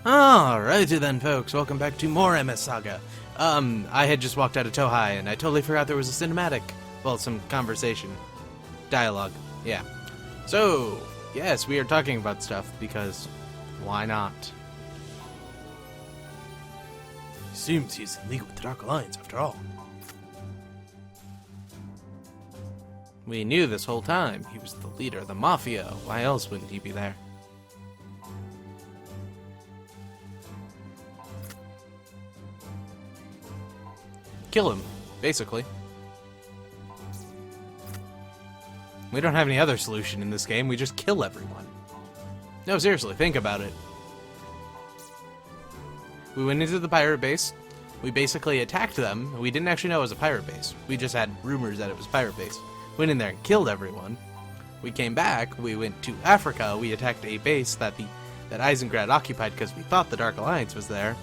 Alrighty then, folks. Welcome back to more MS Saga. I had just walked out of Tohai, and I totally forgot there was a cinematic. Well, some conversation. Dialogue. Yeah. So, yes, we are talking about stuff, because why not? Seems he's in league with the Dark Alliance, after all. We knew this whole time. He was the leader of the Mafia. Why else wouldn't he be there? Kill him, basically. We don't have any other solution in this game, we just kill everyone. No, seriously, think about it. We went into the pirate base, we basically attacked them, we didn't actually know it was a pirate base. We just had rumors that it was a pirate base. Went in there and killed everyone. We came back, we went to Africa, we attacked a base that Eisengrad occupied because we thought the Dark Alliance was there.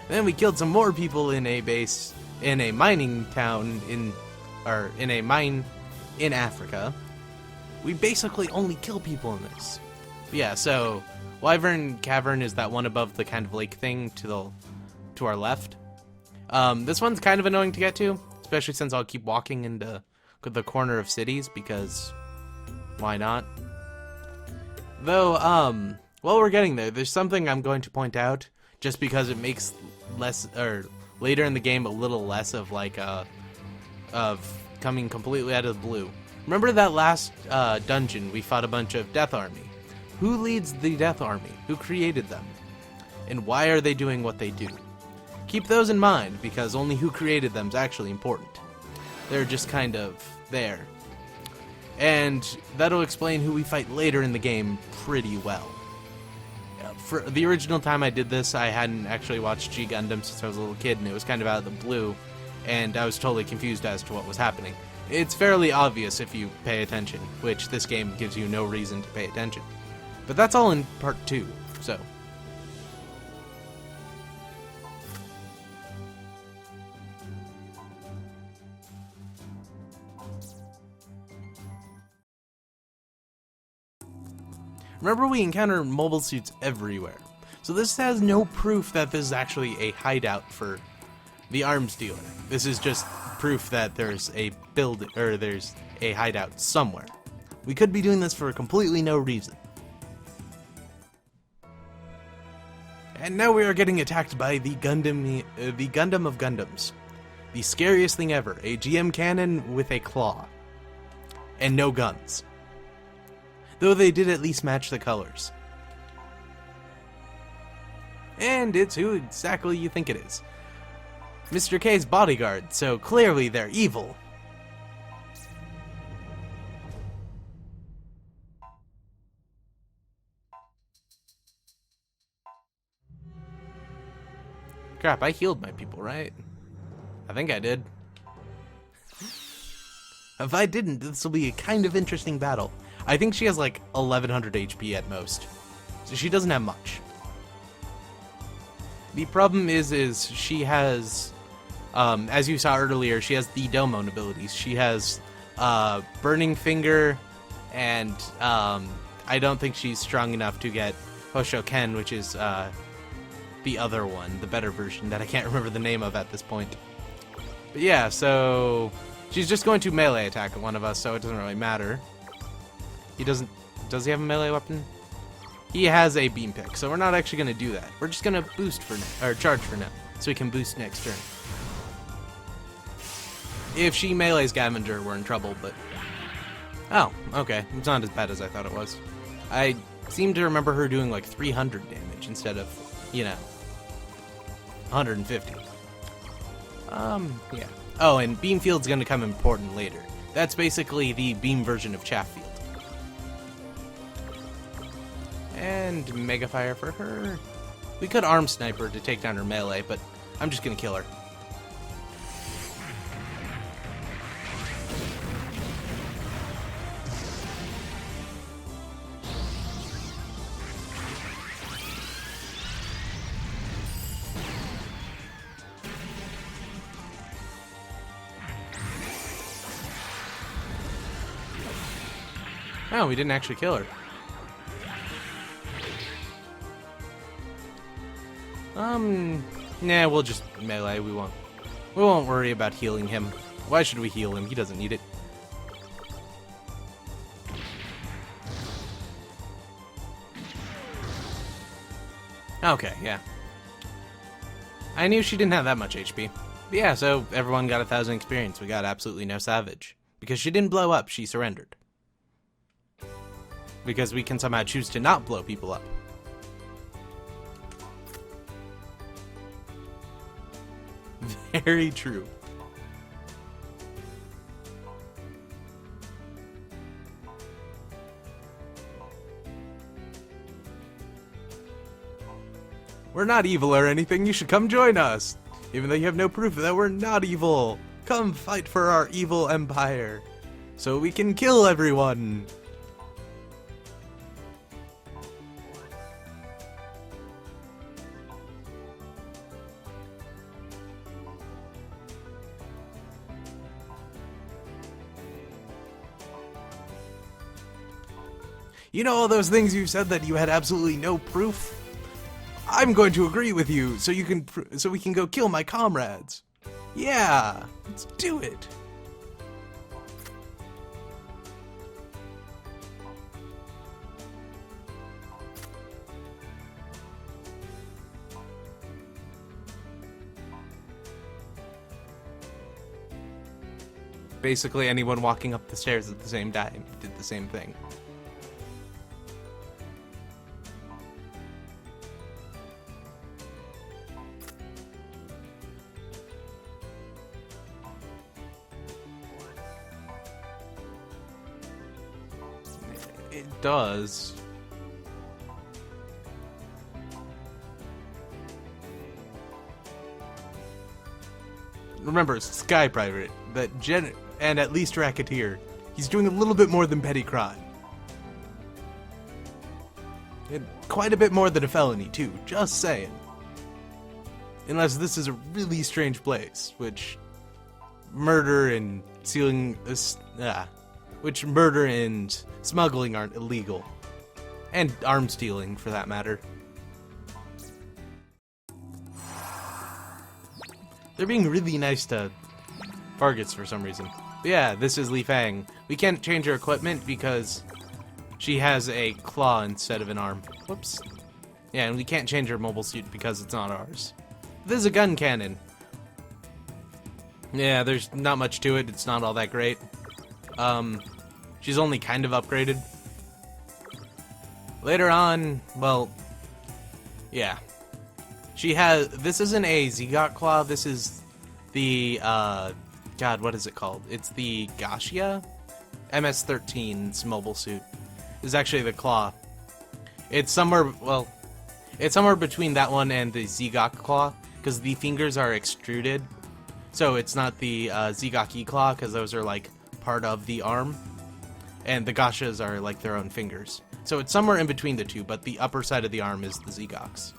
Then we killed some more people in a base in a mining town in a mine in Africa. We basically only kill people in this. But yeah, so Wyvern Cavern is that one above the kind of lake thing to our left. This one's kind of annoying to get to, especially since I'll keep walking into the corner of cities because why not? Though, while we're getting there, there's something I'm going to point out just because it makes later in the game a little less of of coming completely out of the blue. Remember that last dungeon we fought a bunch of Death Army? Who leads the Death Army? Who created them? And why are they doing what they do? Keep those in mind because only who created them is actually important. They're just kind of there. And that'll explain who we fight later in the game pretty well. For the original time I did this, I hadn't actually watched G Gundam since I was a little kid, and it was kind of out of the blue, and I was totally confused as to what was happening. It's fairly obvious if you pay attention, which this game gives you no reason to pay attention. But that's all in part 2, so. Remember, we encounter mobile suits everywhere. So this has no proof that this is actually a hideout for the arms dealer. This is just proof that there's a there's a hideout somewhere. We could be doing this for completely no reason. And now we are getting attacked by the Gundam of Gundams. The scariest thing ever, a GM cannon with a claw. And no guns. Though they did at least match the colors. And it's who exactly you think it is. Mr. K's bodyguard, so clearly they're evil. Crap, I healed my people, right? I think I did. If I didn't, this will be a kind of interesting battle. I think she has like 1100 HP at most, so she doesn't have much. The problem is she has, as you saw earlier, she has the Domo abilities. She has Burning Finger, and I don't think she's strong enough to get Hoshoken, which is the other one, the better version that I can't remember the name of at this point. But yeah, so she's just going to melee attack at one of us, so it doesn't really matter. Does he have a melee weapon? He has a beam pick, so we're not actually going to do that. We're just going to boost for now, or charge for now, so we can boost next turn. If she melees Scavenger, we're in trouble, but... Oh, okay. It's not as bad as I thought it was. I seem to remember her doing like 300 damage instead of, 150. Yeah. Oh, and Beam Field's going to come important later. That's basically the beam version of Chaff Field. And Mega Fire for her. We could Arm Sniper to take down her melee, but I'm just gonna kill her. Oh, we didn't actually kill her. Nah, we'll just melee. We won't worry about healing him. Why should we heal him? He doesn't need it. Okay, yeah. I knew she didn't have that much HP. But yeah, so everyone got 1,000 experience. We got absolutely no savage. Because she didn't blow up, she surrendered. Because we can somehow choose to not blow people up. Very true. We're not evil or anything, you should come join us! Even though you have no proof that we're not evil! Come fight for our evil empire! So we can kill everyone! You know all those things you said that you had absolutely no proof? I'm going to agree with you, so we can go kill my comrades. Yeah, let's do it. Basically, anyone walking up the stairs at the same time did the same thing. It does. Remember, it's Sky Pirate, and at least Racketeer. He's doing a little bit more than petty crime. And quite a bit more than a felony, too, just saying. Unless this is a really strange place, which murder and murder and smuggling aren't illegal. And arms stealing, for that matter. They're being really nice to targets for some reason. But yeah, this is Li Fang. We can't change her equipment because she has a claw instead of an arm. Whoops. Yeah, and we can't change her mobile suit because it's not ours. This is a gun cannon. Yeah, there's not much to it. It's not all that great. She's only kind of upgraded. Later on, well, yeah. This isn't a Zegot claw, this is the, God, what is it called? It's the Gashia? MS-13's mobile suit. This is actually the claw. It's somewhere between that one and the Zegok claw, because the fingers are extruded. So it's not the Zegok E-claw, because those are, like, part of the arm. And the Gashias are, like, their own fingers. So it's somewhere in between the two, but the upper side of the arm is the Zegoks.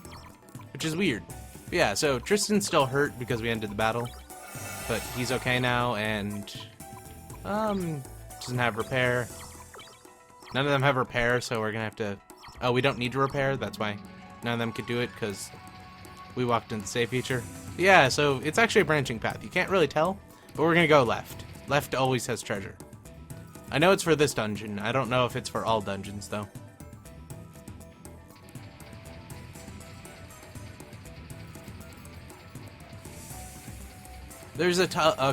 Which is weird. But yeah, so Tristan's still hurt because we ended the battle. But he's okay now, and doesn't have repair. None of them have repair, so we're gonna have to... Oh, we don't need to repair, that's why none of them could do it, because we walked in the save feature. But yeah, so it's actually a branching path. You can't really tell, but we're gonna go left. Left always has treasure. I know it's for this dungeon. I don't know if it's for all dungeons, though. There's a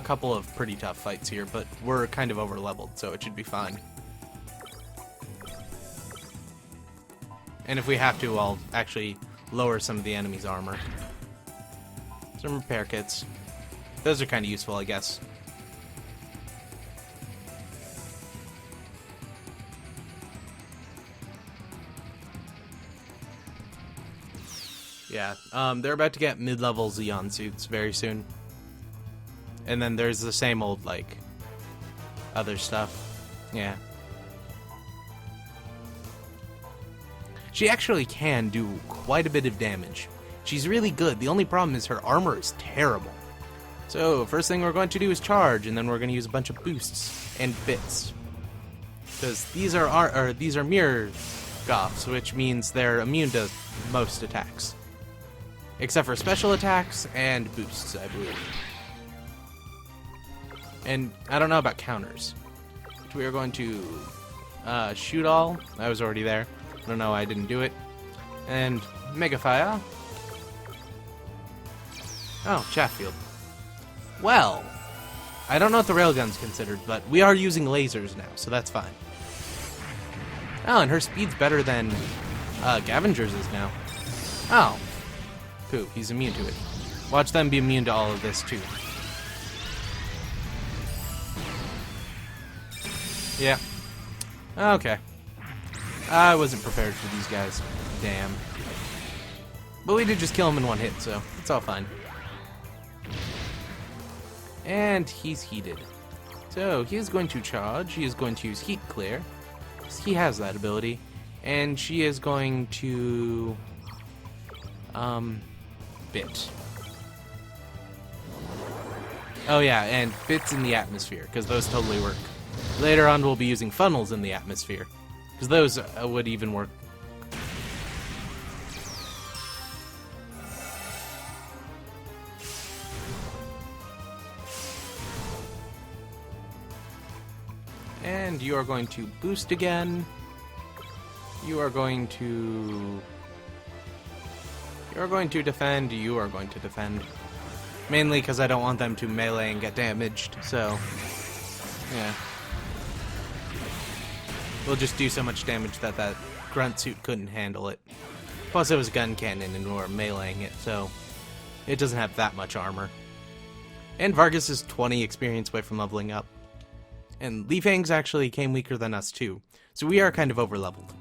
couple of pretty tough fights here, but we're kind of over-leveled, so it should be fine. And if we have to, I'll actually lower some of the enemy's armor. Some repair kits. Those are kind of useful, I guess. Yeah, they're about to get mid-level Xeon suits very soon. And then there's the same old, like, other stuff. Yeah. She actually can do quite a bit of damage. She's really good. The only problem is her armor is terrible. So, first thing we're going to do is charge, and then we're going to use a bunch of boosts and bits. Because these are mirror goths, which means they're immune to most attacks. except for special attacks and boosts, I believe. And I don't know about counters. We are going to shoot all. I was already there. I don't know why I didn't do it. And Mega Fire. Oh, Chatfield. Well, I don't know what the railgun's considered, but we are using lasers now, so that's fine. Oh, and her speed's better than Gavenger's is now. Oh. Cool, he's immune to it. Watch them be immune to all of this, too. Yeah. Okay. I wasn't prepared for these guys. Damn. But we did just kill him in one hit, so it's all fine. And he's heated. So he is going to charge. He is going to use Heat Clear. He has that ability. And she is going to... Bit. Oh yeah, and bits in the atmosphere, because those totally work. Later on we'll be using funnels in the atmosphere, because those would even work. And you are going to boost again. You are going to... You're going to defend. You are going to defend. Mainly because I don't want them to melee and get damaged, so... Yeah. We'll just do so much damage that that grunt suit couldn't handle it. Plus it was gun cannon and we're meleeing it, so... It doesn't have that much armor. And Vargas is 20 experience away from leveling up. And Li Fang's actually came weaker than us too, so we are kind of over-leveled.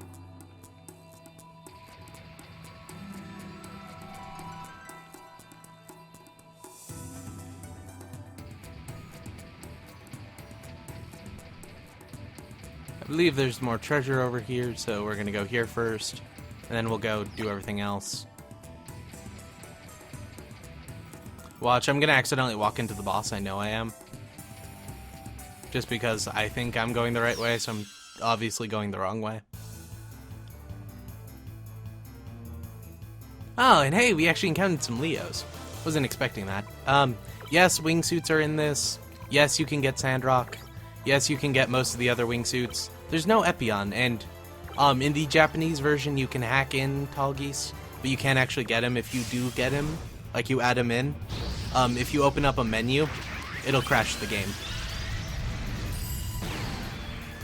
I believe there's more treasure over here, so we're gonna go here first, and then we'll go do everything else. Watch, I'm gonna accidentally walk into the boss, I know I am. Just because I think I'm going the right way, so I'm obviously going the wrong way. Oh, and hey, we actually encountered some Leos. Wasn't expecting that. Yes, wingsuits are in this. Yes, you can get Sandrock. Yes, you can get most of the other wingsuits. There's no Epion, and in the Japanese version you can hack in Tall Geese, but you can't actually get him if you do get him, like you add him in. If you open up a menu, it'll crash the game.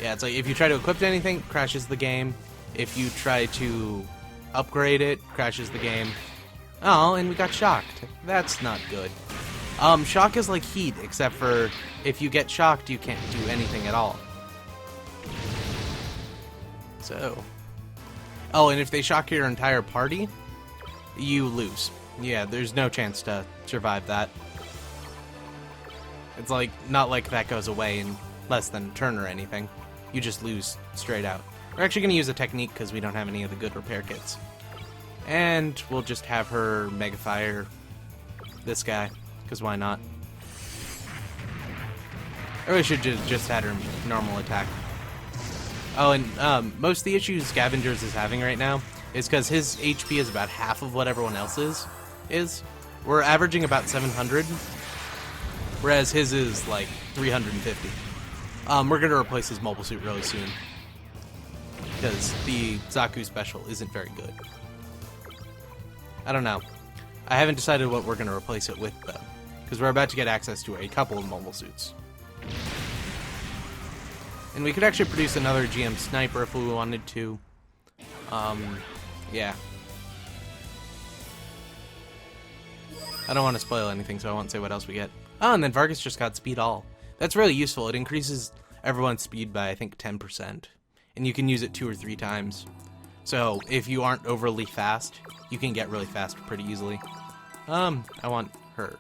Yeah, it's like if you try to equip anything, crashes the game. If you try to upgrade it, crashes the game. Oh, and we got shocked. That's not good. Shock is like heat, except for if you get shocked, you can't do anything at all. So. Oh, and if they shock your entire party, you lose. Yeah, there's no chance to survive that. It's like, not like that goes away in less than a turn or anything. You just lose straight out. We're actually going to use a technique because we don't have any of the good repair kits. And we'll just have her Mega Fire this guy, because why not? I really should just had her normal attack. Oh, and most of the issues Scavenger's is having right now is because his HP is about half of what everyone else's is. We're averaging about 700, whereas his is like 350. We're going to replace his mobile suit really soon, because the Zaku special isn't very good. I don't know. I haven't decided what we're going to replace it with, though, because we're about to get access to a couple of mobile suits. And we could actually produce another GM Sniper if we wanted to. Yeah. I don't want to spoil anything, so I won't say what else we get. Oh, and then Vargas just got Speed All. That's really useful. It increases everyone's speed by, I think, 10%. And you can use it 2 or 3 times. So, if you aren't overly fast, you can get really fast pretty easily. I want her.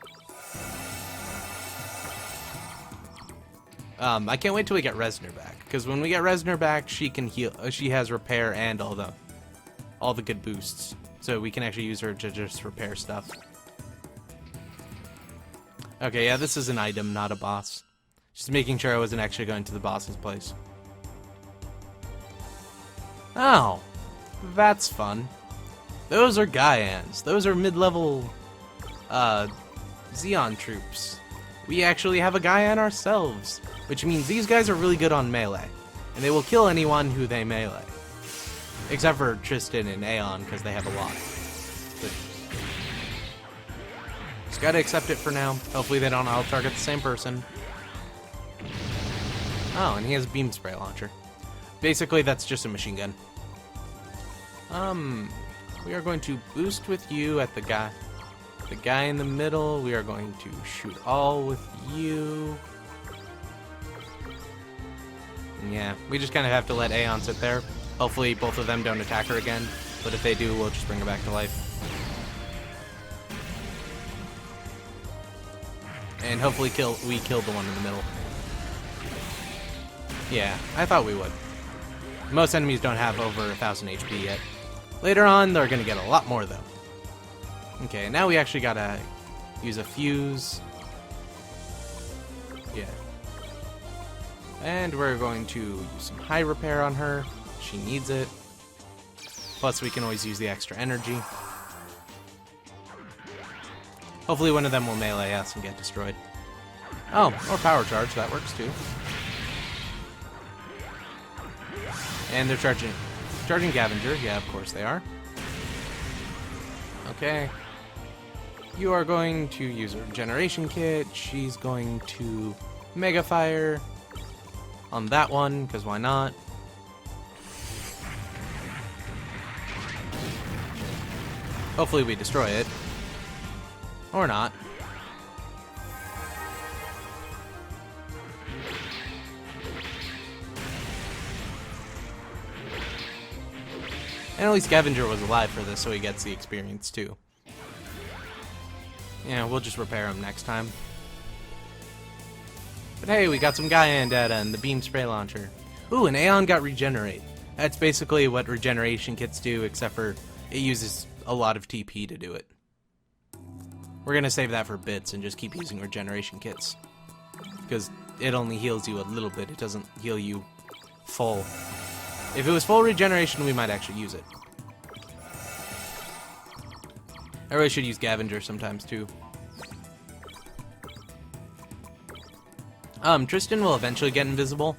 I can't wait till we get Resner back, because when we get Resner back, she can heal. She has repair and all the good boosts, so we can actually use her to just repair stuff. Okay, yeah, this is an item, not a boss. Just making sure I wasn't actually going to the boss's place. Oh, that's fun. Those are Gaians. Those are mid-level Xeon troops. We actually have a Gaian ourselves, which means these guys are really good on melee, and they will kill anyone who they melee. Except for Tristan and Aeon, because they have a lot. But just gotta accept it for now. Hopefully they don't all target the same person. Oh, and he has a beam spray launcher. Basically, that's just a machine gun. We are going to boost with you at the guy in the middle. We are going to shoot all with you. Yeah, we just kind of have to let Aeon sit there. Hopefully both of them don't attack her again, but if they do, we'll just bring her back to life. And hopefully we kill the one in the middle. Yeah, I thought we would. Most enemies don't have over 1,000 HP yet. Later on, they're gonna get a lot more though. Okay, now we actually gotta use a fuse. Yeah. And we're going to use some high repair on her. She needs it. Plus, we can always use the extra energy. Hopefully one of them will melee us and get destroyed. Oh, or power charge, that works too. And they're charging Gavenger. Yeah, of course they are. Okay. You are going to use a regeneration kit. She's going to Mega Fire on that one, because why not? Hopefully we destroy it. Or not. And at least Scavenger was alive for this, so he gets the experience too. Yeah, we'll just repair him next time. But hey, we got some Gaian data and the beam spray launcher. Ooh, and Aeon got regenerate. That's basically what regeneration kits do, except for it uses a lot of TP to do it. We're gonna save that for bits and just keep using regeneration kits. Because it only heals you a little bit, it doesn't heal you full. If it was full regeneration, we might actually use it. I really should use Scavenger sometimes too. Tristan will eventually get invisible,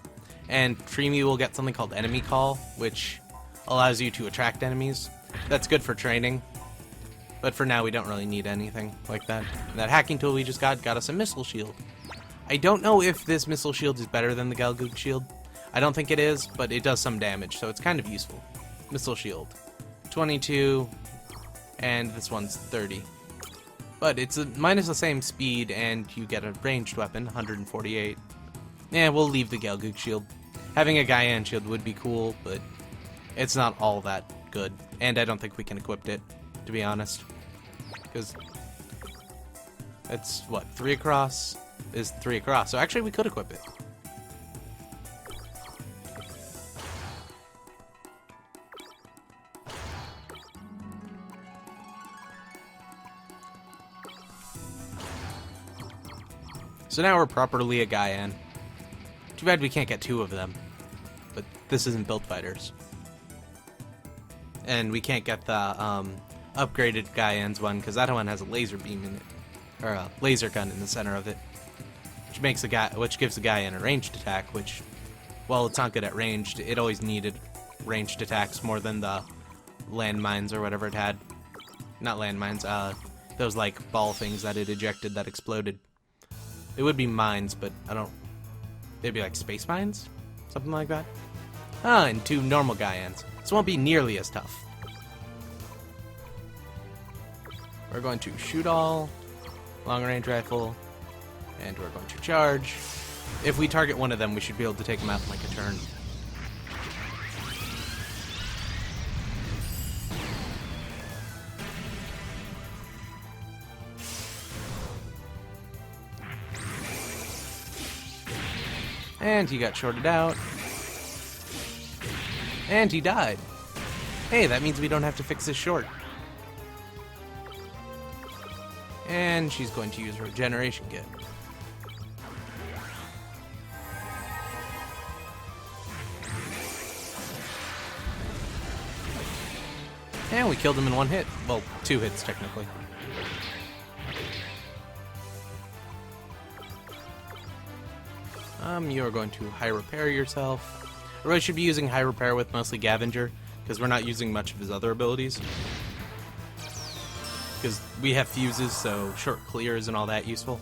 and Trimi will get something called Enemy Call, which allows you to attract enemies. That's good for training, but for now we don't really need anything like that. And that hacking tool we just got us a missile shield. I don't know if this missile shield is better than the Galgoog shield. I don't think it is, but it does some damage, so it's kind of useful. Missile shield. 22, and this one's 30. But it's minus the same speed, and you get a ranged weapon, 148. Yeah, we'll leave the Galgoog shield. Having a Gaian shield would be cool, but it's not all that good. And I don't think we can equip it, to be honest. Because it's, what, 3 across? Is 3 across. So actually we could equip it. So now we're properly a Gaian. Too bad we can't get 2 of them. But this isn't Built Fighters. And we can't get the upgraded Gaian's one, because that one has a laser beam in it. Or a laser gun in the center of it. Which gives the Gaian a ranged attack, which, well, it's not good at ranged. It always needed ranged attacks more than the landmines or whatever it had. Not landmines, those like ball things that it ejected that exploded. It would be mines, but I don't... They'd be like space mines? Something like that? Ah, and 2 normal Gaians. This won't be nearly as tough. We're going to shoot all, long range rifle, and we're going to charge. If we target one of them, we should be able to take them out in like a turn. And he got shorted out. And he died. Hey, that means we don't have to fix this short. And she's going to use her regeneration kit. And we killed him in one hit. Well, 2 hits, technically. You are going to high repair yourself. I really should be using high repair with mostly Gavenger, because we're not using much of his other abilities. Because we have fuses, so short clear isn't all that useful.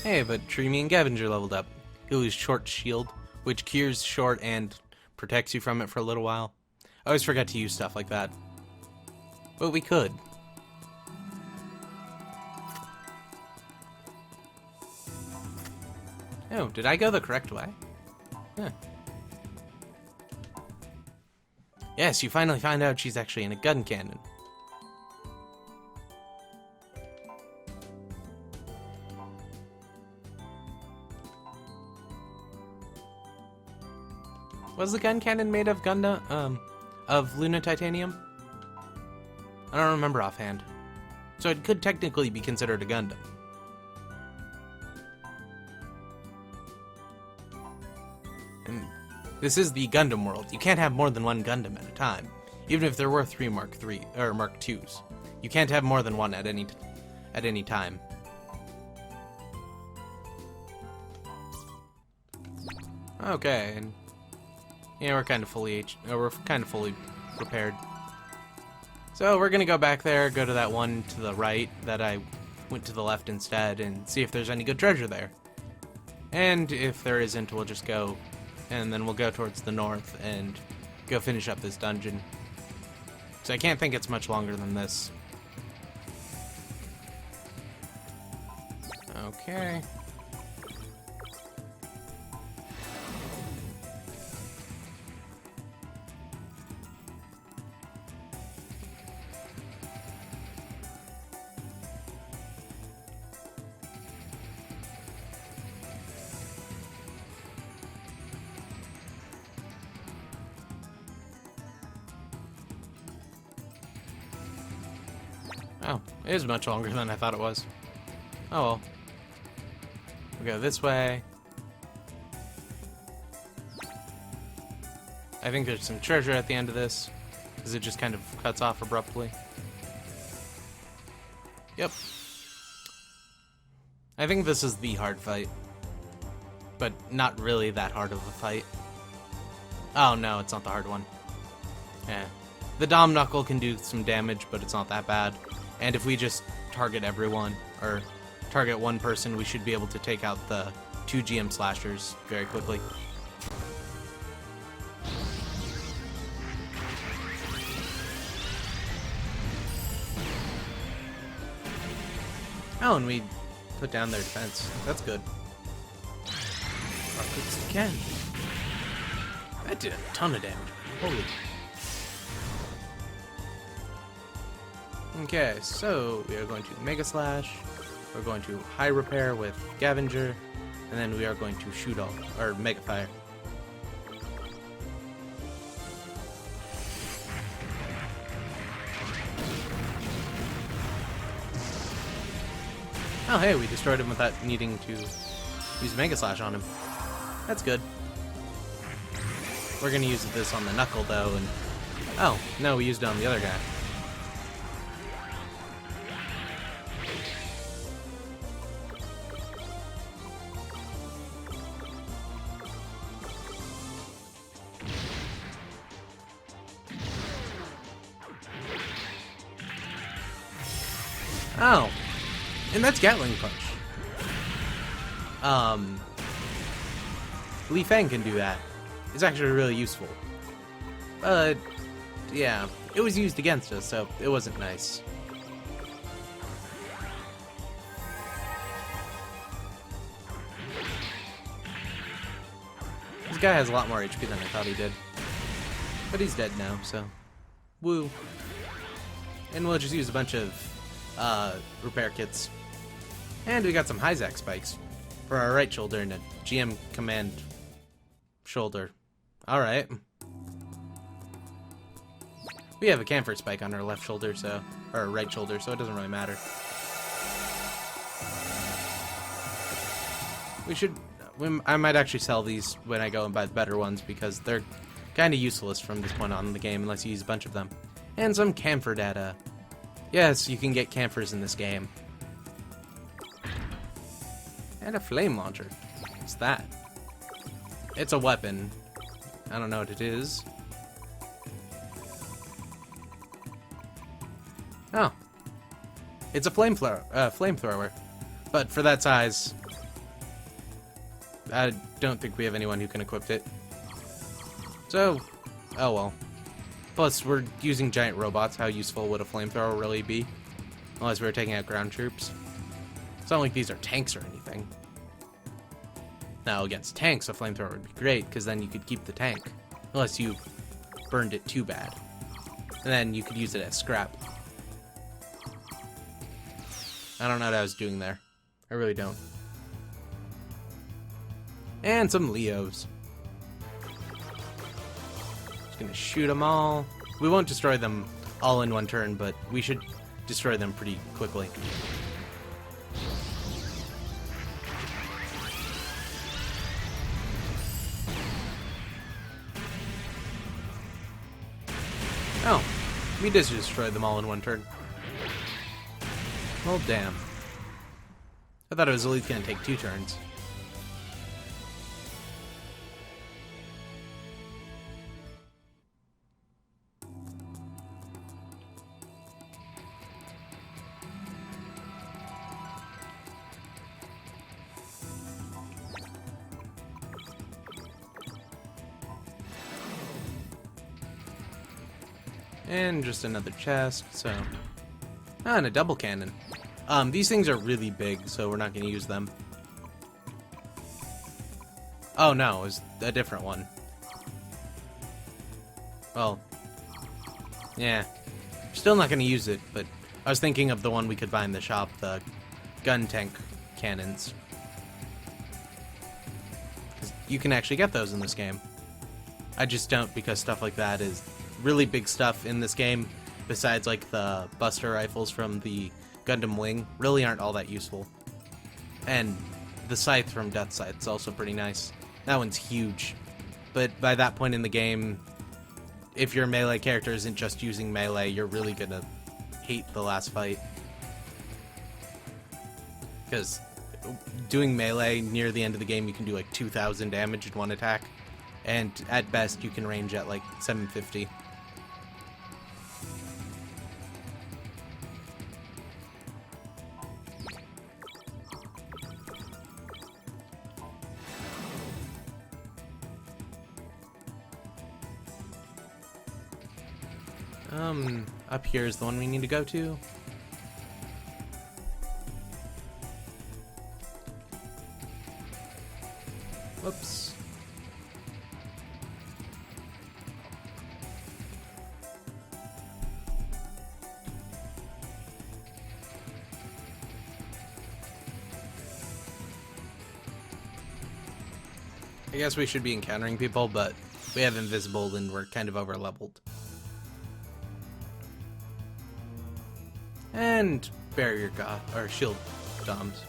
Hey, but Treemy and Gavenger leveled up. He'll use Short Shield, which cures short and protects you from it for a little while. I always forget to use stuff like that. But we could. Oh, did I go the correct way? Huh. Yes, you finally find out she's actually in a gun cannon. Was the gun cannon made of of Luna Titanium? I don't remember offhand. So it could technically be considered a Gundam. And this is the Gundam world. You can't have more than one Gundam at a time. Even if there were 3 Mark III or Mark IIs. You can't have more than one at any time. Okay, and yeah, we're kind of fully prepared. So we're gonna go back there, go to that one to the right that I went to the left instead, and see if there's any good treasure there. And if there isn't, we'll just go, and then we'll go towards the north and go finish up this dungeon. So I can't think it's much longer than this. Okay. Oh, it is much longer than I thought it was. Oh well. We go this way. I think there's some treasure at the end of this, because it just kind of cuts off abruptly. Yep. I think this is the hard fight. But not really that hard of a fight. Oh no, it's not the hard one. Yeah. The Dom Knuckle can do some damage, but it's not that bad. And if we just target everyone, or target one person, we should be able to take out the 2 GM slashers very quickly. Oh, and we put down their defense. That's good. Rockets again. That did a ton of damage. Holy. Okay, so we are going to Mega Slash, we're going to High Repair with Gavenger, and then we are going to Shoot All, or Mega Fire. Oh hey, we destroyed him without needing to use Mega Slash on him. That's good. We're gonna use this on the Knuckle though, and... oh, no, we used it on the other guy. Oh, and that's Gatling Punch. Li Fang can do that. It's actually really useful. But, yeah, it was used against us, so it wasn't nice. This guy has a lot more HP than I thought he did. But he's dead now, so woo. And we'll just use a bunch of repair kits. And we got some Hyzac spikes for our right shoulder and a GM command shoulder. Alright. We have a camphor spike on our left shoulder, so, or right shoulder, so it doesn't really matter. I might actually sell these when I go and buy the better ones, because they're kind of useless from this point on in the game unless you use a bunch of them. And some camphor data. Yes, you can get camphors in this game. And a flame launcher. What's that? It's a weapon. I don't know what it is. Oh. It's a flamethrower. But for that size, I don't think we have anyone who can equip it. So, oh well. Plus, we're using giant robots. How useful would a flamethrower really be? Unless we were taking out ground troops. It's not like these are tanks or anything. Now, against tanks, a flamethrower would be great, because then you could keep the tank. Unless you burned it too bad. And then you could use it as scrap. I don't know what I was doing there. I really don't. And some Leos. Just gonna shoot them all. We won't destroy them all in one turn, but we should destroy them pretty quickly. Oh, we did destroy them all in one turn. Well, damn. I thought it was at least gonna take 2 turns. And just another chest, so... Ah, and a double cannon. These things are really big, so we're not going to use them. Oh no, it was a different one. Well... Yeah. Still not going to use it, but I was thinking of the one we could buy in the shop, the gun tank cannons. 'Cause you can actually get those in this game. I just don't, because stuff like that is really big stuff in this game, besides like the Buster rifles from the Gundam Wing, really aren't all that useful. And the scythe from Death Scythe's also pretty nice. That one's huge. But by that point in the game, if your melee character isn't just using melee, you're really gonna hate the last fight. Because doing melee near the end of the game, you can do like 2,000 damage in one attack. And at best, you can range at like 750. Up here is the one we need to go to. Whoops. I guess we should be encountering people, but we have invisible and we're kind of over leveled. And barrier or shield doms.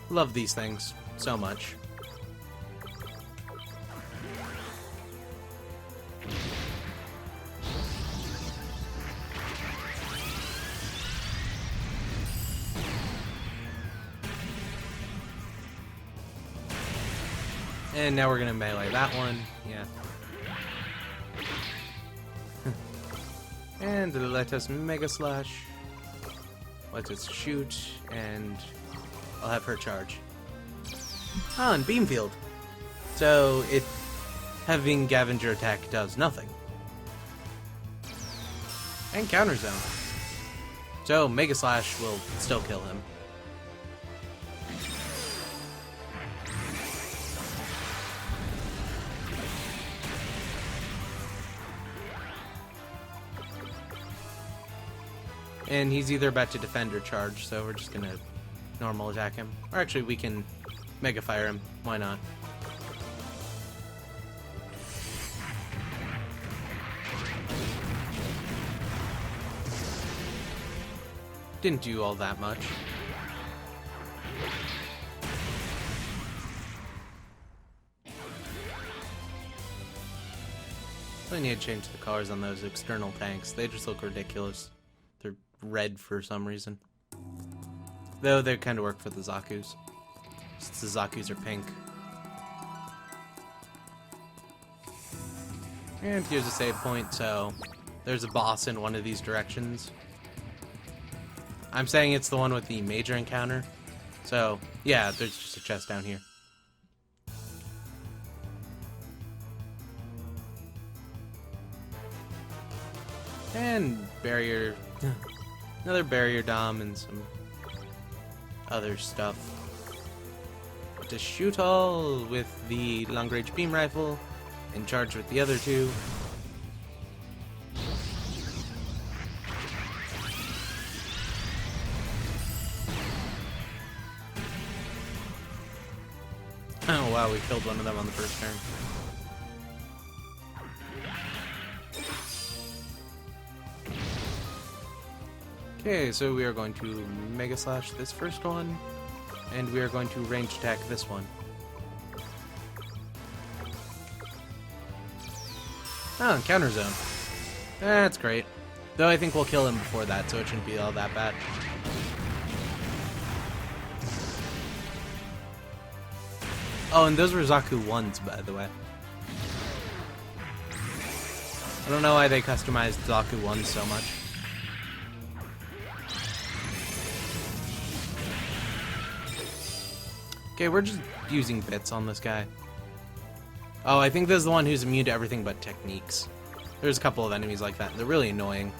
Love these things so much. And now we're gonna melee that one, yeah. And let us Mega Slash. Let us shoot, and I'll have her charge. Ah, and Beam Field. So, having Gavenger attack does nothing. And Counter Zone. So, Mega Slash will still kill him. And he's either about to defend or charge, so we're just gonna normal attack him. Or actually, we can Mega Fire him. Why not? Didn't do all that much. I need to change the colors on those external tanks. They just look ridiculous. They're red for some reason. Though they kind of work for the Zaku's. Since the Zaku's are pink. And here's a save point, so there's a boss in one of these directions. I'm saying it's the one with the major encounter. So, yeah, there's just a chest down here. And barrier... another barrier dom and some other stuff. To shoot all with the long-range beam rifle and charge with the other two. Oh wow, we killed one of them on the first turn. Okay, so we are going to Mega Slash this first one, and we are going to range attack this one. Oh, counter zone. That's great. Though I think we'll kill him before that, so it shouldn't be all that bad. Oh, and those were Zaku 1s, by the way. I don't know why they customized Zaku 1s so much. Okay, we're just using bits on this guy. Oh, I think this is the one who's immune to everything but techniques. There's a couple of enemies like that. They're really annoying.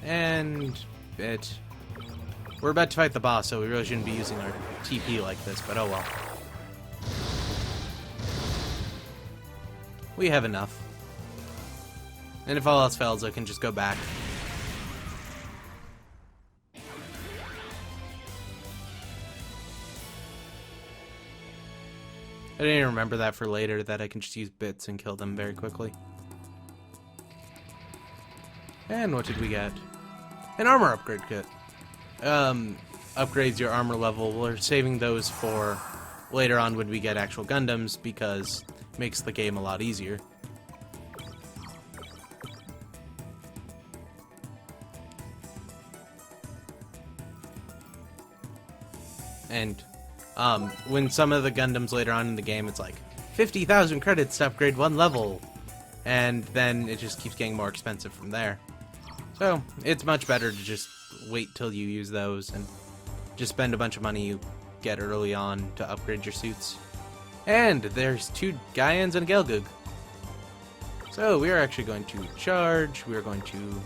And bit. We're about to fight the boss, so we really shouldn't be using our TP like this, but oh well. We have enough. And if all else fails, I can just go back. I didn't even remember that for later, that I can just use bits and kill them very quickly. And what did we get? An armor upgrade kit. Upgrades your armor level. We're saving those for later on when we get actual Gundams, because it makes the game a lot easier. And when some of the Gundams later on in the game, it's like 50,000 credits to upgrade one level, and then it just keeps getting more expensive from there. So it's much better to just wait till you use those and just spend a bunch of money you get early on to upgrade your suits. And there's 2 Gaians and a Gelgoog. So we are actually going to charge, we are going to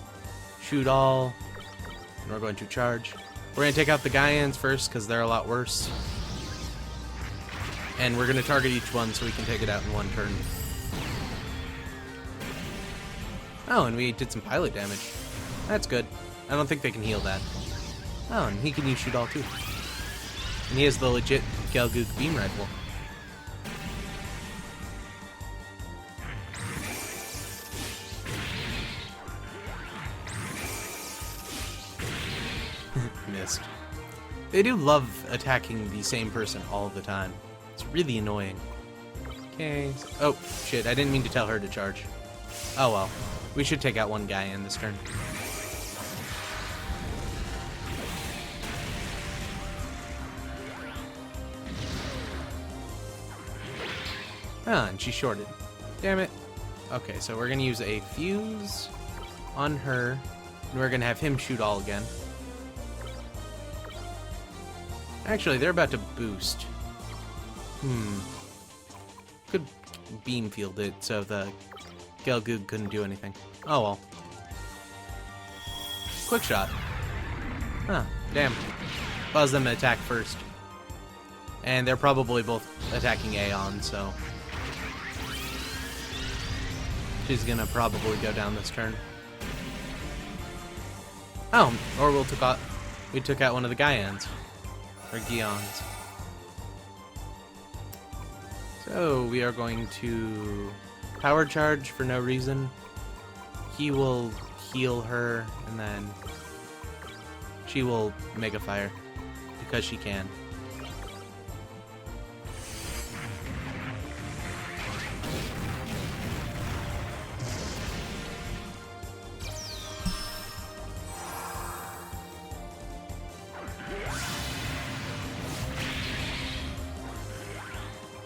shoot all, and we're going to charge. We're going to take out the Gaians first because they're a lot worse. And we're going to target each one so we can take it out in one turn. Oh, and we did some pilot damage. That's good. I don't think they can heal that. Oh, and he can use shoot all too. And he has the legit Gelgoog beam rifle. Missed. They do love attacking the same person all the time. It's really annoying. Okay. Oh, shit. I didn't mean to tell her to charge. Oh, well. We should take out one guy in this turn. Ah, and she shorted. Damn it. Okay, so we're going to use a fuse on her, and we're going to have him shoot all again. Actually, they're about to boost. Could beam field it so the Gelgoog couldn't do anything. Oh well. Quick shot. Huh, damn. Cause them to attack first. And they're probably both attacking Aeon, so she's gonna probably go down this turn. Oh, or we took out one of the Gaians. Or Gions. So we are going to power charge for no reason. He will heal her, and then she will Mega Fire because she can.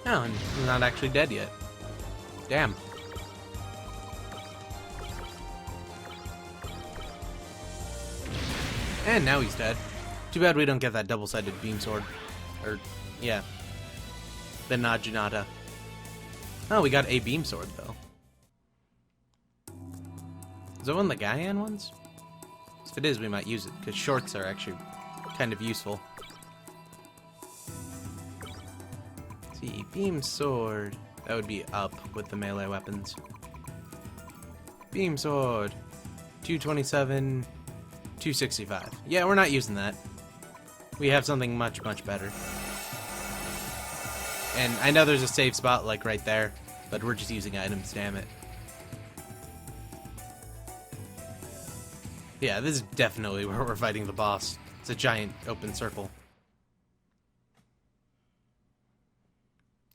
Oh, and he's not actually dead yet. Damn. And now he's dead. Too bad we don't get that double-sided beam sword. Or, yeah. The Najinata. Oh, we got a beam sword, though. Is that one of the Gaian ones? If it is, we might use it, because shorts are actually kind of useful. Let's see, beam sword. That would be up with the melee weapons. Beam sword. 227, 265. Yeah, we're not using that. We have something much, much better. And I know there's a safe spot, like, right there, but we're just using items, damn it. Yeah, this is definitely where we're fighting the boss. It's a giant open circle.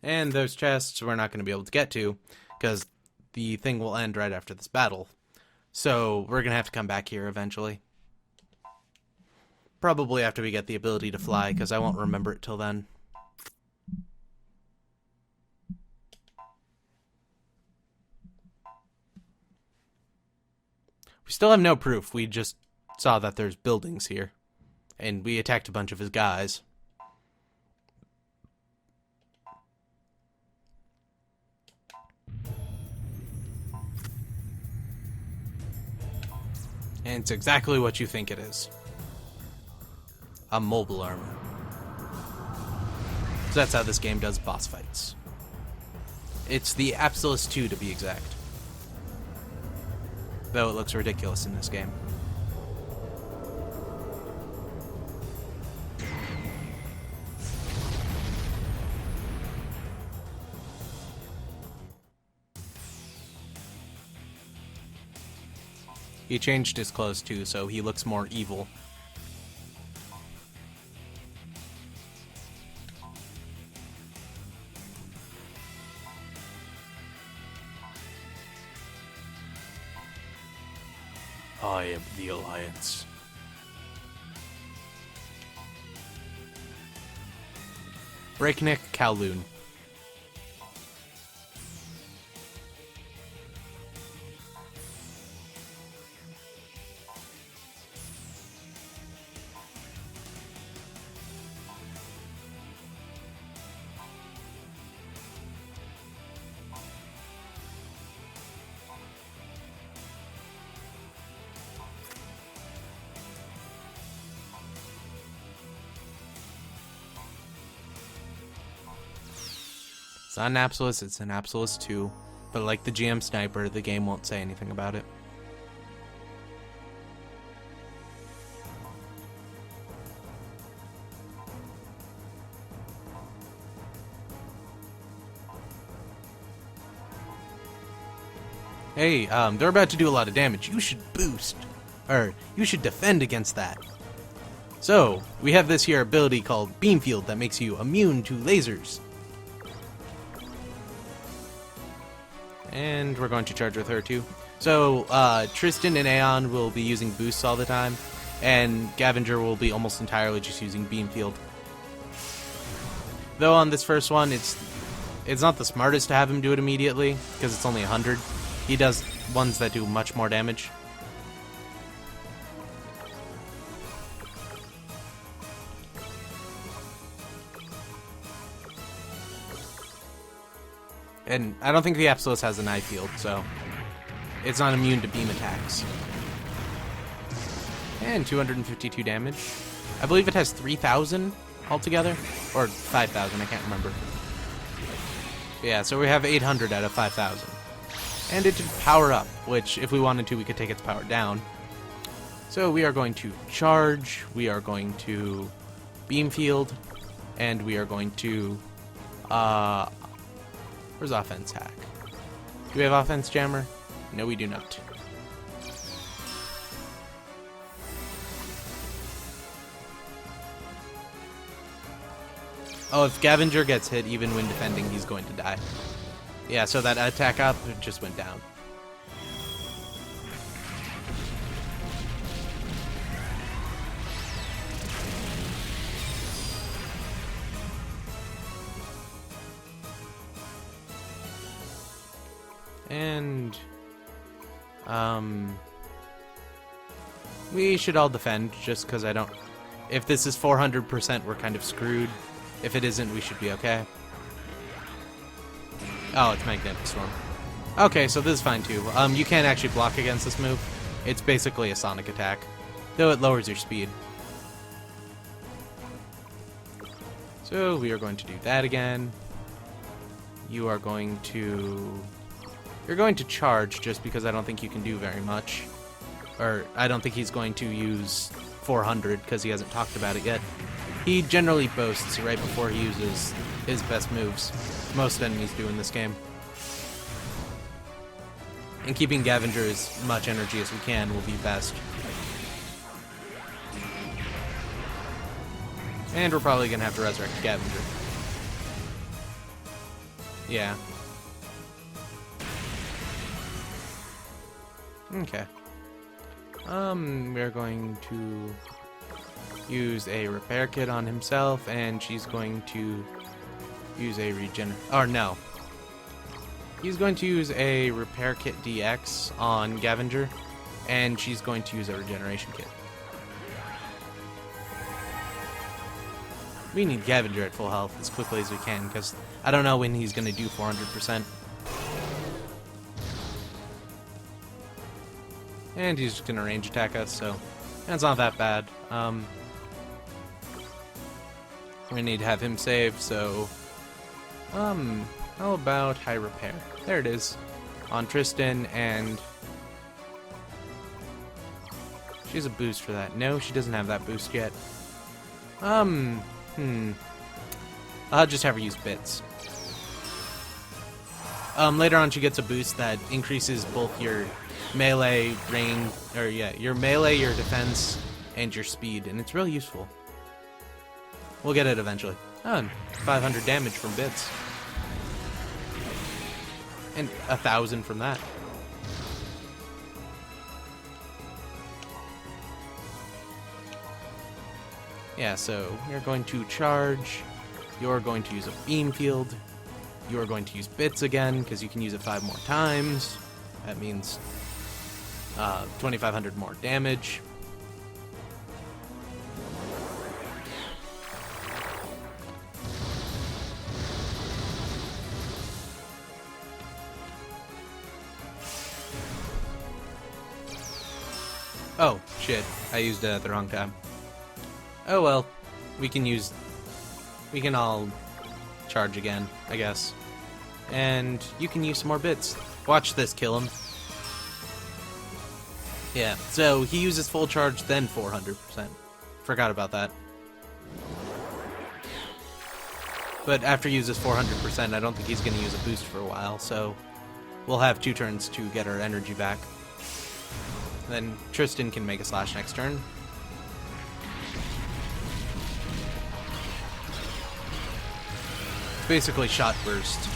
And those chests we're not going to be able to get to, because the thing will end right after this battle. So we're going to have to come back here eventually. Probably after we get the ability to fly, because I won't remember it till then. We still have no proof. We just saw that there's buildings here. And we attacked a bunch of his guys. And it's exactly what you think it is. A mobile armor. So that's how this game does boss fights. It's the Absolus II to be exact. Though it looks ridiculous in this game. He changed his clothes too, so he looks more evil. I am the Alliance. Breakneck Kowloon. It's not an Absolus, it's an Absolus II. But like the GM Sniper, the game won't say anything about it. Hey, they're about to do a lot of damage. You should boost. Or, you should defend against that. So, we have this here ability called Beam Field that makes you immune to lasers. And we're going to charge with her too. So, Tristan and Aeon will be using boosts all the time, and Gavenger will be almost entirely just using Beam Field. Though on this first one, it's not the smartest to have him do it immediately, because it's only 100. He does ones that do much more damage. And I don't think the Absolus has an eye field, so it's not immune to beam attacks. And 252 damage. I believe it has 3,000 altogether, or 5,000, I can't remember. But yeah, so we have 800 out of 5,000. And it did power up, which if we wanted to, we could take its power down. So we are going to charge, we are going to beam field, and we are going to, where's offense hack? Do we have offense jammer? No, we do not. Oh, if Gavenger gets hit even when defending, he's going to die. Yeah, so that attack up just went down. And we should all defend, just because I don't... If this is 400%, we're kind of screwed. If it isn't, we should be okay. Oh, it's Magnetic Storm. Okay, so this is fine too. You can't actually block against this move. It's basically a sonic attack, though it lowers your speed. So we are going to do that again. You are going to... You're going to charge, just because I don't think you can do very much. Or, I don't think he's going to use 400, because he hasn't talked about it yet. He generally boasts right before he uses his best moves. Most enemies do in this game. And keeping Gavenger as much energy as we can will be best. And we're probably going to have to resurrect Gavenger. Yeah. Okay. We're going to use a repair kit on himself, and she's going to use a or no. He's going to use a repair kit DX on Gavenger, and she's going to use a regeneration kit. We need Gavenger at full health as quickly as we can, because I don't know when he's going to do 400%. And he's just going to range attack us, so that's not that bad. We need to have him save, so... how about high repair? There it is. On Tristan, and... She has a boost for that. No, she doesn't have that boost yet. I'll just have her use bits. Later on she gets a boost that increases both your melee, range, or yeah, your melee, your defense, and your speed, and it's really useful. We'll get it eventually. Oh, 500 damage from bits. And 1,000 from that. Yeah, so you're going to charge, you're going to use a beam field, you're going to use bits again, because you can use it 5 more times. That means 2,500 more damage. Oh, shit. I used it at the wrong time. Oh well. We can all charge again, I guess. And you can use some more bits. Watch this kill him. Yeah, so he uses full charge, then 400%. Forgot about that. But after he uses 400%, I don't think he's going to use a boost for a while, so we'll have 2 turns to get our energy back. Then Tristan can make a slash next turn. It's basically shot burst.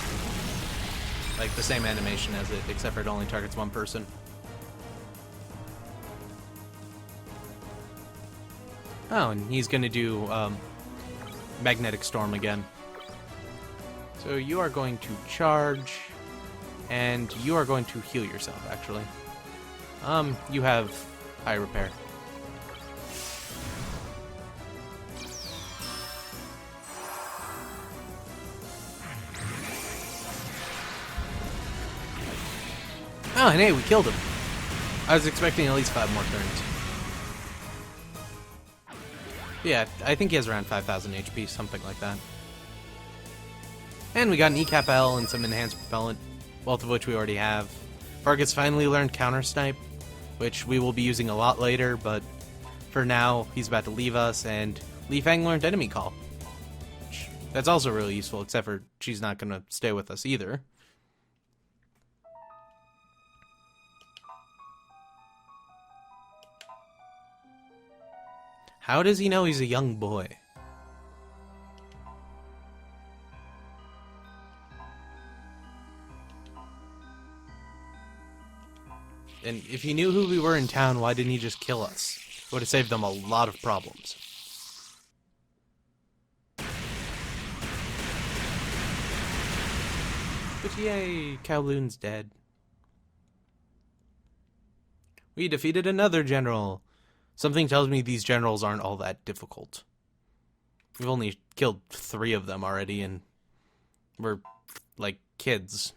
Like the same animation as it, except for it only targets 1 person. Oh, and he's gonna do Magnetic Storm again. So you are going to charge, and you are going to heal yourself, actually. You have high repair. Oh, and hey, we killed him. I was expecting at least 5 more turns. Yeah, I think he has around 5,000 HP, something like that. And we got an ECAP L and some enhanced propellant, both of which we already have. Vargas finally learned counter snipe, which we will be using a lot later, but for now, he's about to leave us, and Li Fang learned enemy call. That's also really useful, except for she's not going to stay with us either. How does he know he's a young boy? And if he knew who we were in town, why didn't he just kill us? It would have saved them a lot of problems. But yay, Kowloon's dead. We defeated another general. Something tells me these generals aren't all that difficult. We've only killed 3 of them already, and we're like kids.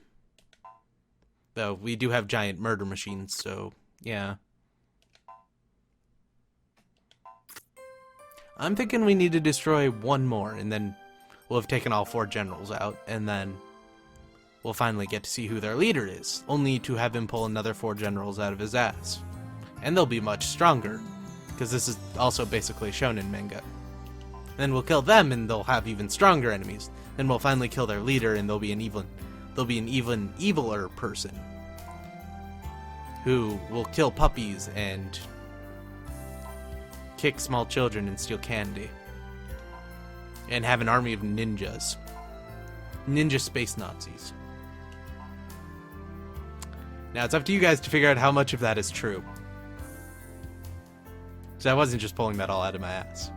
Though we do have giant murder machines, so yeah. I'm thinking we need to destroy 1 more, and then we'll have taken all 4 generals out, and then we'll finally get to see who their leader is, only to have him pull another 4 generals out of his ass. And they'll be much stronger, because this is also basically a shonen manga. Then we'll kill them, and they'll have even stronger enemies. Then we'll finally kill their leader, and they'll be an even eviler person, who will kill puppies and kick small children and steal candy. And have an army of ninjas. Ninja space Nazis. Now it's up to you guys to figure out how much of that is true. So I wasn't just pulling that all out of my ass.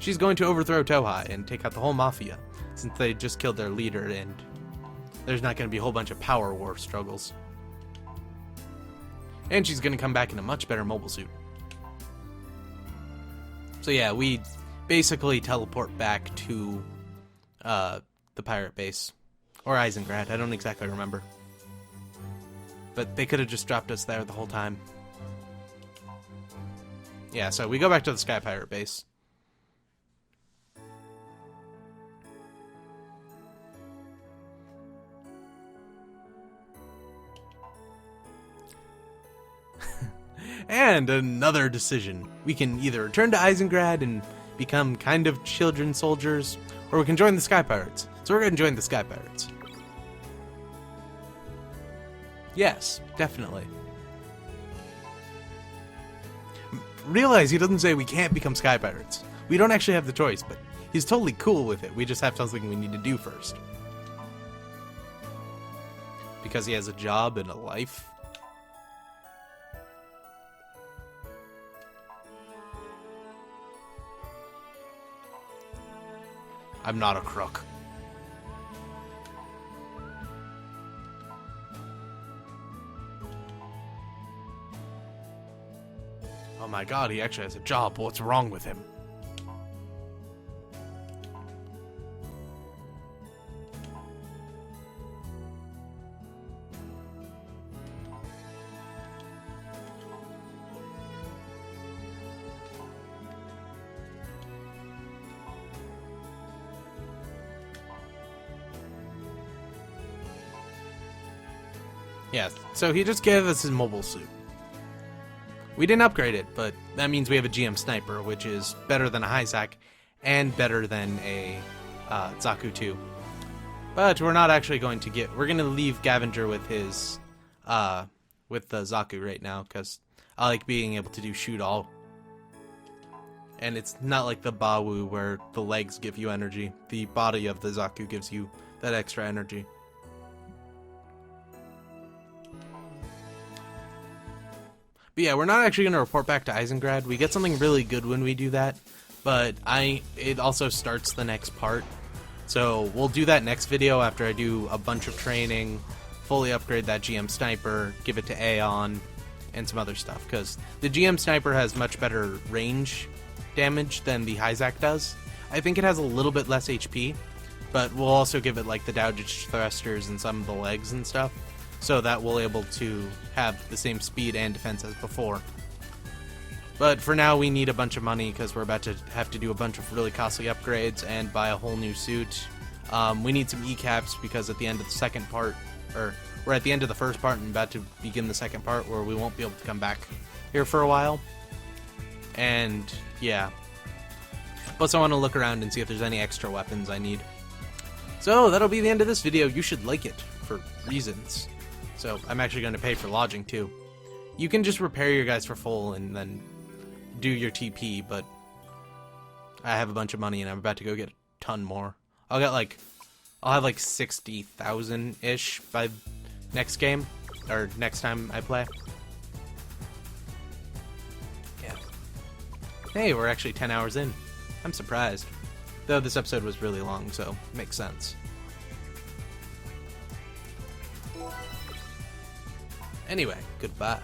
She's going to overthrow Tohai and take out the whole mafia, since they just killed their leader and there's not going to be a whole bunch of power war struggles. And she's going to come back in a much better mobile suit. So yeah, we basically teleport back to the pirate base. Or Eisengrad, I don't exactly remember. But they could have just dropped us there the whole time. Yeah, so we go back to the Sky Pirate base. And another decision. We can either return to Eisengrad and become kind of children soldiers, or we can join the Sky Pirates. So we're going to join the Sky Pirates. Yes, definitely. Realize he doesn't say we can't become Sky Pirates. We don't actually have the choice, but he's totally cool with it. We just have something we need to do first. Because he has a job and a life. I'm not a crook. Oh my god, he actually has a job. What's wrong with him? Yeah, so he just gave us his mobile suit. We didn't upgrade it, but that means we have a GM Sniper, which is better than a Hyzak and better than a Zaku 2. But we're not actually going to we're going to leave Gavenger with his, with the Zaku right now, because I like being able to do shoot all. And it's not like the Bawu where the legs give you energy. The body of the Zaku gives you that extra energy. But yeah, we're not actually going to report back to Eisengrad. We get something really good when we do that, but it also starts the next part. So we'll do that next video after I do a bunch of training, fully upgrade that GM Sniper, give it to Aeon, and some other stuff, because the GM Sniper has much better range damage than the Hyzak does. I think it has a little bit less HP, but we'll also give it like the Dougage thrusters and some of the legs and stuff, so that we'll able to have the same speed and defense as before. But for now, we need a bunch of money because we're about to have to do a bunch of really costly upgrades and buy a whole new suit. We need some E-caps because at the end of the second part, or we're at the end of the first part and about to begin the second part where we won't be able to come back here for a while. And yeah. Plus I want to look around and see if there's any extra weapons I need. So that'll be the end of this video. You should like it for reasons. So I'm actually going to pay for lodging too. You can just repair your guys for full and then do your TP, but I have a bunch of money and I'm about to go get a ton more. I'll have like 60,000-ish by next game, or next time I play. Yeah. Hey, we're actually 10 hours in. I'm surprised. Though this episode was really long, so it makes sense. Anyway, goodbye.